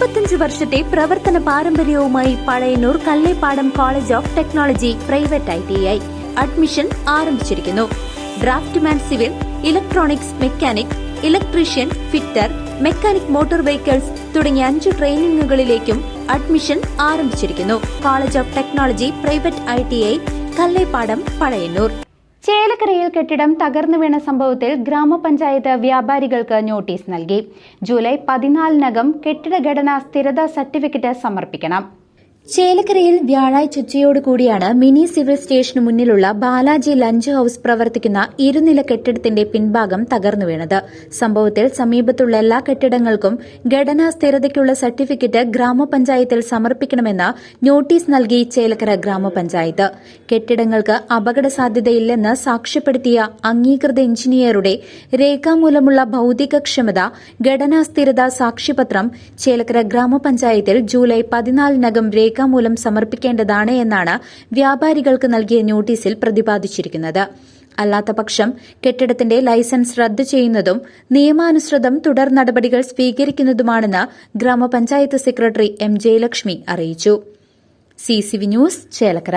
35 വർഷത്തെ പ്രവർത്തന പാരമ്പര്യവുമായി Pazhayannur Kallepadam college of technology private ITI admission ആരംഭിച്ചിരിക്കുന്നു. Draftsman civil, electronics mechanic, electrician, fitter, mechanic motor vehicles തുടങ്ങിയ 5 ട്രെയിനിങ്ങുകളിലേക്കും അഡ്മിഷൻ ആരംഭിച്ചിരിക്കുന്നു. College of technology private ITI Kallepadam, Pazhayannur. ചേലക്കരയിൽ കെട്ടിടം തകർന്നു വീണ സംഭവത്തിൽ ഗ്രാമപഞ്ചായത്ത് വ്യാപാരികൾക്ക് നോട്ടീസ് നൽകി. ജൂലൈ 14-നകം കെട്ടിടഘടന സ്ഥിരതാ സർട്ടിഫിക്കറ്റ് സമർപ്പിക്കണം. ചേലക്കരയിൽ വ്യാഴാഴ്ച ഉച്ചയോടുകൂടിയാണ് മിനി സിവിൽ സ്റ്റേഷന് മുന്നിലുള്ള ബാലാജി ലഞ്ച് ഹൌസ് പ്രവർത്തിക്കുന്ന ഇരുനില കെട്ടിടത്തിന്റെ പിൻഭാഗം തകർന്നു വീണത്. സംഭവത്തിൽ സമീപത്തുള്ള എല്ലാ കെട്ടിടങ്ങൾക്കും ഘടനാ സ്ഥിരതയ്ക്കുള്ള സർട്ടിഫിക്കറ്റ് ഗ്രാമപഞ്ചായത്തിൽ സമർപ്പിക്കണമെന്ന് നോട്ടീസ് നൽകി ചേലക്കര ഗ്രാമപഞ്ചായത്ത്. കെട്ടിടങ്ങൾക്ക് അപകട സാധ്യതയില്ലെന്ന് സാക്ഷ്യപ്പെടുത്തിയ അംഗീകൃത എഞ്ചിനീയറുടെ രേഖാമൂലമുള്ള ഭൌതികക്ഷമത ഘടനാ സ്ഥിരത സാക്ഷ്യപത്രം ചേലക്കര ഗ്രാമപഞ്ചായത്തിൽ ജൂലൈ 14-നകം രേഖാമൂലം സമർപ്പിക്കേണ്ടതാണ് എന്നാണ് വ്യാപാരികൾക്ക് നൽകിയ നോട്ടീസിൽ പ്രതിപാദിച്ചിരിക്കുന്നത്. അല്ലാത്തപക്ഷം കെട്ടിടത്തിന്റെ ലൈസൻസ് റദ്ദു ചെയ്യുന്നതും നിയമാനുസൃതം തുടർ നടപടികൾ സ്വീകരിക്കുന്നതുമാണെന്ന് ഗ്രാമപഞ്ചായത്ത് സെക്രട്ടറി M. ജയലക്ഷ്മി അറിയിച്ചു. CCV news, Chelakkara.